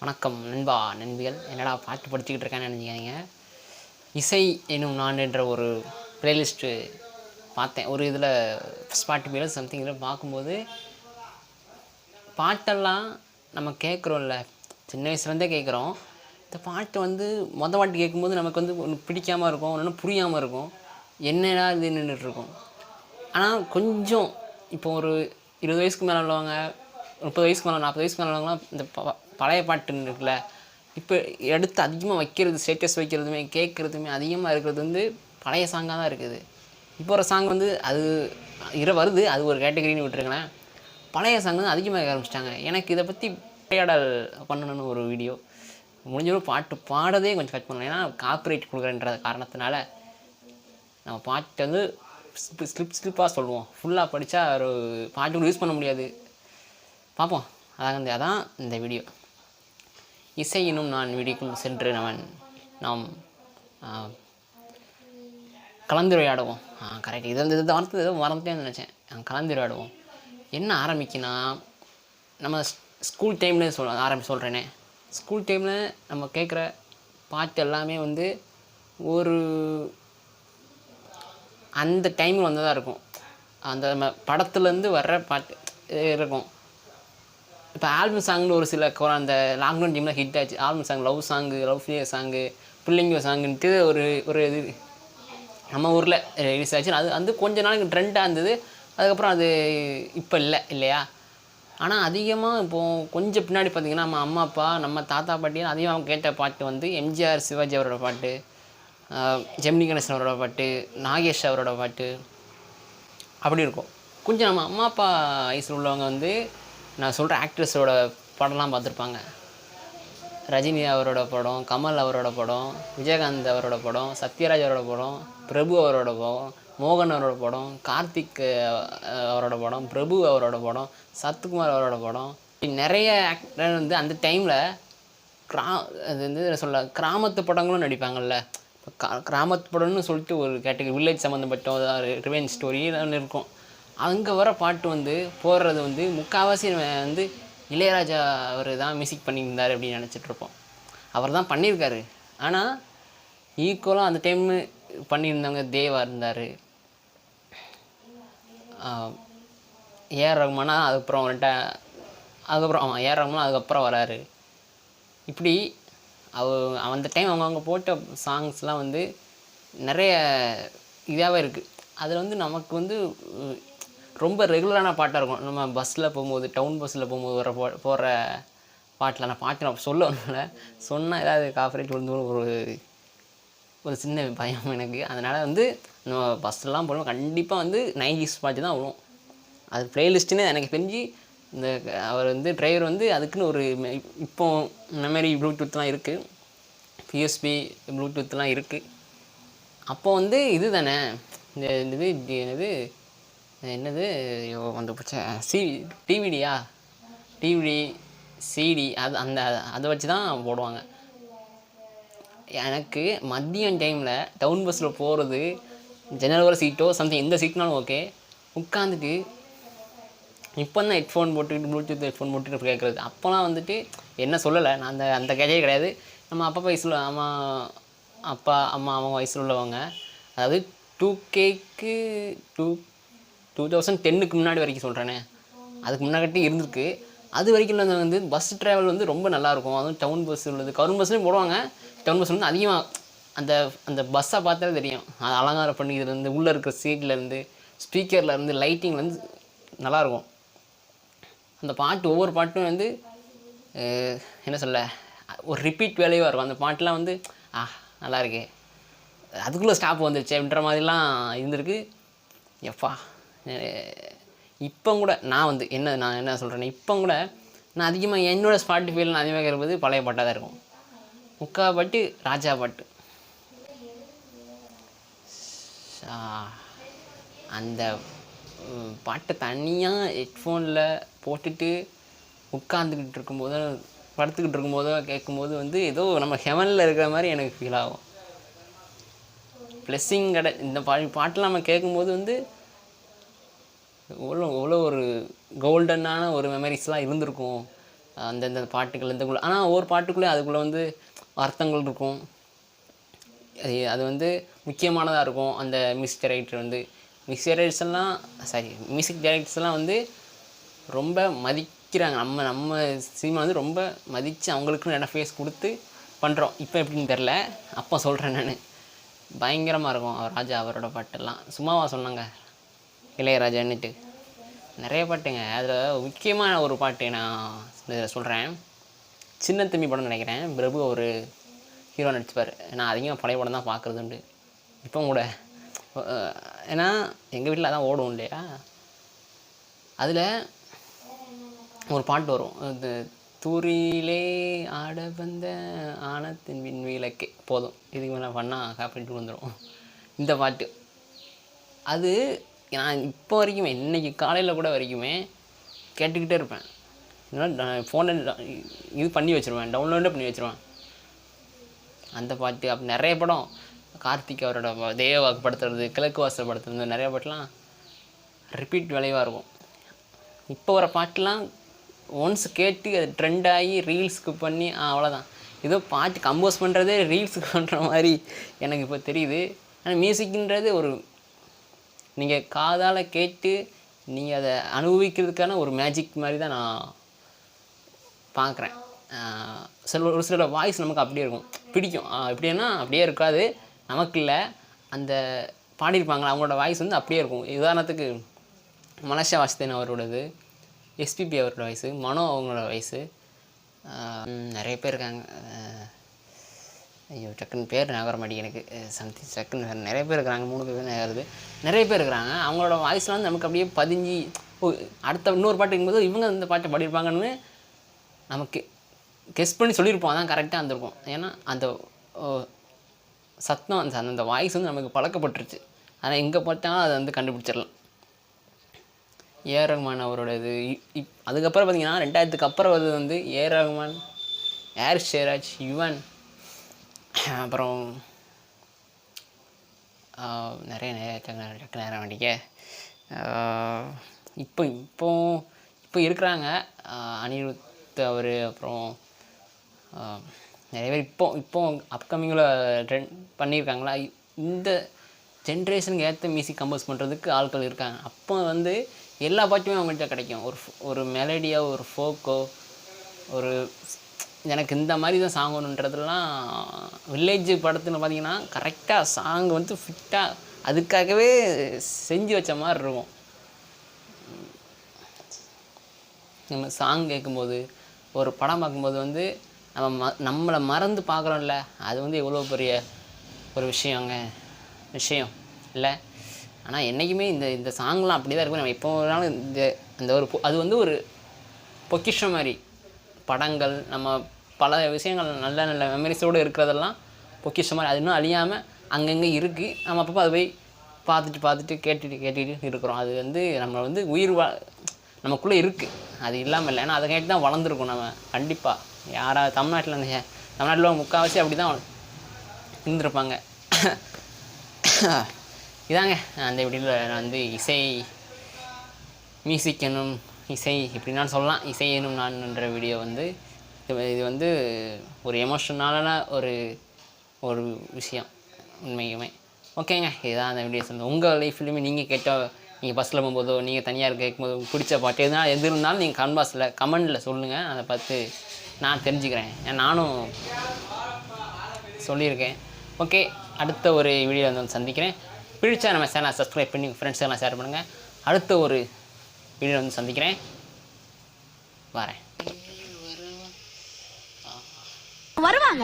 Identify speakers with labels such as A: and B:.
A: வணக்கம் நண்பா நண்பிகள். என்னடா பாட்டு படிச்சுக்கிட்டு இருக்கேன்னு நினைக்காதீங்க. இசை எனும் நான் என்ற ஒரு ப்ளேலிஸ்ட்டு பார்த்தேன். ஒரு இதில் ஸ்பாட்டிஃபைல சம்திங் இதில் பார்க்கும்போது பாட்டெல்லாம் நம்ம கேட்குறோம்ல, சின்ன வயசுலேருந்தே கேட்குறோம். இந்த பாட்டு வாட்டி கேட்கும்போது நமக்கு ஒன்று பிடிக்காமல் இருக்கும், ஒன்று புரியாமல் இருக்கும். என்னடா இது நின்றுட்டுருக்கும். ஆனால் கொஞ்சம் இப்போ ஒரு 20 வயசுக்கு மேலே உள்ளவங்க, 30 வயசுக்கு மேலே 40 வயசுக்கு மேலே உள்ளவங்களாம் இந்த பழைய பாட்டுன்னு இருக்குல்ல, இப்போ எடுத்து அதிகமாக வைக்கிறது, ஸ்டேட்டஸ் வைக்கிறதுமே கேட்குறதுமே அதிகமாக இருக்கிறது பழைய சாங்காக தான் இருக்குது. இப்போ ஒரு சாங் அது வருது, அது ஒரு கேட்டகரின்னு விட்டுருங்களேன். பழைய சாங் அதிகமாக ஆரம்பிச்சிட்டாங்க. எனக்கு இதை பற்றி உரையாடல் பண்ணணும்னு ஒரு வீடியோ. முடிஞ்சளவு பாட்டு பாடதே கொஞ்சம் கட் பண்ணணும். ஏன்னா காப்பிரைட் கொடுக்குறேன்ற காரணத்தினால நம்ம பாட்டு ஸ்லிப்பாக சொல்லுவோம். ஃபுல்லாக படித்தா ஒரு பாட்டு யூஸ் பண்ண முடியாது. பார்ப்போம். அதான் இந்த வீடியோ. இசை எனும் நான் வீடியோக்குள் சென்று நாம் கலந்துரையாடுவோம். கரெக்ட். இது வார்த்தை ஏதோ மறந்துட்டேன்னு நினச்சேன். கலந்துரையாடுவோம். என்ன ஆரம்பிக்குன்னா, நம்ம ஸ்கூல் டைமில் சொல்கிறேனே, ஸ்கூல் டைமில் நம்ம கேட்குற பாட்டு எல்லாமே ஒரு அந்த டைமில் வந்ததாக இருக்கும். அந்த நம்ம படத்துலேருந்து வர்ற பாட்டு இருக்கும். இப்போ ஆல்பம் சாங்னு ஒரு சில அந்த லாக்டவுன் டைமில் ஹிட் ஆச்சு. Album song, love song, love failure song, பிள்ளைங்க சாங்குன்ட்டு ஒரு இது நம்ம ஊரில் ரிலீஸ் ஆச்சு. அது கொஞ்ச நாளைக்கு ட்ரெண்டாக இருந்தது. அதுக்கப்புறம் அது இப்போ இல்லையா. ஆனால் அதிகமாக இப்போது கொஞ்சம் பின்னாடி பார்த்திங்கன்னா நம்ம அம்மா அப்பா, நம்ம தாத்தா பாட்டியும் அதிகமாக கேட்ட பாட்டு எம்ஜிஆர் சிவாஜி அவரோட பாட்டு, ஜெமினி கணேசன் அவரோட பாட்டு, நாகேஷ் அவரோட பாட்டு அப்படி இருக்கும். கொஞ்சம் நம்ம அம்மா அப்பா வயசில் உள்ளவங்க நான் சொல்கிற ஆக்ட்ரஸோட படம்லாம் பார்த்துருப்பாங்க. ரஜினி அவரோட படம், கமல் அவரோட படம், விஜயகாந்த் அவரோட படம், சத்யராஜ் அவரோட படம், பிரபு அவரோட படம், மோகன் அவரோட படம், கார்த்திக் அவரோட படம், பிரபு அவரோட படம், சத்குமார் அவரோட படம், நிறைய ஆக்டர் அந்த டைமில் அது கிராமத்து படங்களும் நடிப்பாங்கள்ல. கிராமத்து படம்னு சொல்லிட்டு ஒரு கேட்டகரி, வில்லேஜ் சம்மந்தப்பட்ட ரிவெஞ்ச் ஸ்டோரி ஒன்று இருக்கும். அங்கே வர பாட்டு போடுறது முக்கால்வாசி இளையராஜா அவர் தான் மியூசிக் பண்ணியிருந்தார் அப்படின்னு நினச்சிட்ருப்போம். அவர் தான் பண்ணியிருக்காரு. ஆனால் ஈக்குவலாக அந்த டைம் பண்ணியிருந்தவங்க தேவா இருந்தார், ஏஆர் ரஹ்மானா அதுக்கப்புறம் ஏஆர் ரஹ்மானா அதுக்கப்புறம் வராரு. இப்படி அந்த டைம் அவங்க போட்ட சாங்ஸ்லாம் நிறைய இதாகவே இருக்குது. அதில் நமக்கு ரொம்ப ரெகுலரான பாட்டாக இருக்கும். நம்ம பஸ்ஸில் போகும்போது, டவுன் பஸ்ஸில் போகும்போது போடுற பாட்டில் நான் பாட்டு நான் சொல்லணும்ல, சொன்னால் ஏதாவது காப்பிரைட் ஒரு சின்ன பயம் எனக்கு. அதனால் நம்ம பஸ்ஸெல்லாம் போடுவோம், கண்டிப்பாக 90s பாட்டு தான் வரும். அது ப்ளேலிஸ்ட்டுன்னு எனக்கு தெரிஞ்சு அவர் டிரைவர் அதுக்குன்னு ஒரு இப்போ மெமரி ப்ளூடூத்லாம் இருக்குது, பிஎஸ்பி ப்ளூடூத்லாம் இருக்குது. அப்போ இது தானே என்னது போச்சா டிவிடி சிடி அதை வச்சு தான் போடுவாங்க. எனக்கு மதியம் டைமில் டவுன் பஸ்ஸில் போகிறது, ஜெனரல் சீட்டோ சம்திங் எந்த சீட்னாலும் ஓகே, உட்காந்துட்டு இப்போ தான் ஹெட்ஃபோன் போட்டுக்கிட்டு ப்ளூடூத் ஹெட்ஃபோன் போட்டுக்கிட்டு கேட்குறது. அப்போலாம் என்ன சொல்லலை, நான் அந்த கேட்கவே கிடையாது. நம்ம அப்பா வயசில் அப்பா அம்மா அவங்க வயசில் உள்ளவங்க, அதாவது 2Kக்கு 2010க்கு முன்னாடி வரைக்கும் சொல்கிறேனே, அதுக்கு முன்னாடி இருந்திருக்கு. அது வரைக்கும் பஸ் ட்ராவல் ரொம்ப நல்லாயிருக்கும். அதுவும் டவுன் பஸ் உள்ளது, கவர்மெண்ட் பஸ்லேயும் போடுவாங்க. டவுன் பஸ் அதிகமாக அந்த பஸ்ஸை பார்த்தாலே தெரியும். அது அலங்காரம் பண்ணிக்கிறதுலேருந்து, உள்ளே இருக்கிற சீட்லேருந்து, ஸ்பீக்கர்லேருந்து, லைட்டிங்லேருந்து நல்லாயிருக்கும். அந்த பாட்டு ஒவ்வொரு பாட்டும் என்ன சொல்ல, ஒரு ரிப்பீட் வேலையாக இருக்கும். அந்த பாட்டெலாம் நல்லா இருக்கு, அதுக்குள்ளே ஸ்டாப் வந்துருச்சு அப்படின்ற மாதிரிலாம் இருந்திருக்கு. எப்பா இப்போ கூட நான் என்ன சொல்கிறேன்னா, இப்போ கூட நான் அதிகமாக என்னோடய ஸ்பாட்டிஃபைல நான் அதிகமாக இருக்கிறது பழைய பாட்டாக தான் இருக்கும். முக்கால் பாட்டு ராஜா பாட்டு. அந்த பாட்டை தனியாக ஹெட்ஃபோனில் போட்டுட்டு உட்காந்துக்கிட்டு இருக்கும்போதோ படுத்துக்கிட்டு இருக்கும்போதோ கேட்கும்போது ஏதோ நம்ம ஹெவனில் இருக்கிற மாதிரி எனக்கு ஃபீல் ஆகும். ப்ளெஸ்ஸிங் இந்த பாட்டெலாம் நம்ம கேட்கும்போது எவ்வளோ ஒரு கோல்டனான ஒரு மெமரிஸ்லாம் இருந்திருக்கும். அந்தந்த பாட்டுகள் இதுக்குள்ளே. ஆனால் ஒவ்வொரு பாட்டுக்குள்ளே அதுக்குள்ளே வந்து அர்த்தங்கள் இருக்கும். அது வந்து முக்கியமானதாக இருக்கும். அந்த மியூசிக் டைரக்டர் வந்து மியூசிக் டைரக்டர்ஸ்லாம் வந்து ரொம்ப மதிக்கிறாங்க. நம்ம சினிமா வந்து ரொம்ப மதித்து அவங்களுக்குன்னு இடம் ஃபேஸ் கொடுத்து பண்ணுறோம். இப்போ எப்படின்னு தெரில, அப்போ சொல்கிறேன் நான். பயங்கரமாக இருக்கும் ராஜா அவரோட பாட்டெல்லாம். சும்மாவா சொன்னாங்க இளையராஜான்னுட்டு நிறைய பாட்டுங்க. அதில் முக்கியமான ஒரு பாட்டு நான் சொல்கிறேன். சின்ன தம்பி படம் நினைக்கிறேன், பிரபு ஒரு ஹீரோ நடிச்சுப்பார். நான் அதிகமாக பழைய படம் தான் பார்க்குறது உண்டு இப்போ கூட. ஏன்னா எங்கள் வீட்டில் அதான் ஓடும் இல்லையா. அதில் ஒரு பாட்டு வரும், அது தூரிலே ஆட வந்த ஆனத்தின் விண்வீலக்கே போதும், இதுக்கு மேலே பண்ணால் காப்பிட்டு வந்துடும் இந்த பாட்டு. அது நான் இப்போ வரைக்குமே இன்றைக்கி காலையில் கூட வரைக்குமே கேட்டுக்கிட்டே இருப்பேன். நான் ஃபோனில் இது பண்ணி வச்சுருவேன், டவுன்லோடே பண்ணி வச்சுருவேன் அந்த பாட்டு. அப்போ நிறைய படம் கார்த்திக் அவரோட தேவாக்கு படுத்துறது, கிழக்கு வாசல் படுத்துறது, நிறைய பாட்டுலாம் ரிப்பீட் விளைவாக இருக்கும். இப்போ வர பாட்டுலாம் ஒன்ஸ் கேட்டு அது ட்ரெண்ட் ஆகி ரீல்ஸுக்கு பண்ணி அவ்வளோதான். ஏதோ பாட்டு கம்போஸ் பண்ணுறதே ரீல்ஸுக்கு பண்ணுற மாதிரி எனக்கு இப்போ தெரியுது. ஆனால் மியூசிக்ன்றது ஒரு நீங்கள் காதால் கேட்டு நீங்கள் அதை அனுபவிக்கிறதுக்கான ஒரு மேஜிக் மாதிரி தான் நான் பார்க்குறேன். ஒரு சில வாய்ஸ் நமக்கு அப்படியே இருக்கும், பிடிக்கும். எப்படின்னா அப்படியே இருக்காது நமக்கு இல்லை, அந்த பாடியிருப்பாங்களா அவங்களோட வாய்ஸ் வந்து அப்படியே இருக்கும். உதாரணத்துக்கு மலேசியா வாசுதேவன் அவரோடது, எஸ்பிபி அவரோட வயசு, மனோ அவங்களோட வயசு, நிறைய பேர் இருக்காங்க. ஐயோ டக்குன்னு பேர் நகர மாட்டேங்க எனக்கு, சம்திங் டக்குன்னு நிறைய பேர் இருக்கிறாங்க, 3 பேர் நகருது, நிறைய பேர் இருக்கிறாங்க. அவங்களோட வாய்ஸ்லாம் வந்து நமக்கு அப்படியே பதிஞ்சு அடுத்த இன்னொரு பாட்டு இருக்கும்போது இவங்க இந்த பாட்டை பாடியிருப்பாங்கன்னு நமக்கு கெஸ் பண்ணி சொல்லியிருப்போம். அதான் கரெக்டாக இருந்திருக்கும். ஏன்னா அந்த சத்தம் அந்த வாய்ஸ் வந்து நமக்கு பழக்கப்பட்டுருச்சு. ஆனால் எங்கே பார்த்தாலும் அதை வந்து கண்டுபிடிச்சிடலாம். ஏஆர் ரஹ்மான் அவரோட இது அதுக்கப்புறம் பார்த்திங்கன்னா 2000க்கு அப்புறம் அது வந்து ஏஆர் ரஹ்மான், ஏர் ஷேராஜ், யுவன், அப்புறம் நிறைய டக்கு நேரம் வேண்டிக்க இப்போ இருக்கிறாங்க. அனிருத் அவர், அப்புறம் நிறைய பேர் இப்போ அப்கமிங்கில் ட்ரெண்ட் பண்ணியிருக்காங்களா. இந்த ஜென்ரேஷனுக்கு ஏற்ற மியூசிக் கம்போஸ் பண்ணுறதுக்கு ஆட்கள் இருக்காங்க. அப்போ வந்து எல்லா பாட்டுமே அவங்கள்ட்ட கிடைக்கும். ஒரு மெலடியோ, ஒரு ஃபோக்கோ, ஒரு எனக்கு இந்த மாதிரி தான் சாங் ஒன்றுன்றதுலாம் வில்லேஜ் படத்தில் பார்த்திங்கன்னா கரெக்டாக சாங் வந்து ஃபிட்டாக அதுக்காகவே செஞ்சு வச்ச மாதிரி இருக்கும். நம்ம சாங் கேட்கும்போது, ஒரு படம் பார்க்கும்போது வந்து நம்மளை மறந்து பார்க்குறோம்ல, அது வந்து எவ்வளோ பெரிய ஒரு விஷயம் இல்லை. ஆனால் என்றைக்குமே இந்த சாங்லாம் அப்படி தான் இருக்கும். நம்ம எப்போ வேணாலும் அந்த ஒரு அது வந்து ஒரு பொக்கிஷம் மாதிரி. படங்கள் நம்ம பல விஷயங்கள் நல்ல நல்ல மெமரிஸோடு இருக்கிறதெல்லாம் பொக்கிஷம் மாதிரி. அது இன்னும் அழியாமல் அங்கங்கே இருக்குது. நம்ம அப்பப்போ அதை போய் பார்த்துட்டு கேட்டுட்டு இருக்கிறோம். அது வந்து நம்ம வந்து நமக்குள்ளே இருக்குது, அது இல்லாமல் இல்லை. ஏன்னா அதை கேட்டு தான் வளர்ந்துருக்கோம் நம்ம. கண்டிப்பாக யாராவது தமிழ்நாட்டில் முக்கால்வாசி அப்படி தான் இருந்திருப்பாங்க. இதாங்க அந்த வீடியோவில் நான் வந்து மியூசிக் எனும் இசை இப்படின்னாலும் சொல்லலாம், இசை எனும் நான்ன்ற வீடியோ வந்து இது வந்து ஒரு எமோஷனலான ஒரு விஷயம் உண்மையுமே. ஓகேங்க, இதுதான் அந்த வீடியோ சொல்லுங்கள். உங்கள் லைஃப்லையுமே நீங்கள் பஸ்ஸில் போகும்போதோ, நீங்கள் தனியாக கேட்கும்போது பிடிச்ச பாட்டு எது இருந்தாலும் நீங்கள் கமெண்டில் சொல்லுங்கள். அதை பார்த்து நான் தெரிஞ்சுக்கிறேன். நானும் சொல்லியிருக்கேன். ஓகே, அடுத்த ஒரு வீடியோ வந்து சந்திக்கிறேன். பிடிச்சா நம்ம சேனலை சப்ஸ்கிரைப் பண்ணி ஃப்ரெண்ட்ஸுக்கெல்லாம் ஷேர் பண்ணுங்கள். அடுத்த ஒரு வீடியோ வந்து சந்திக்கிறேன். வரேன். வருவாங்க.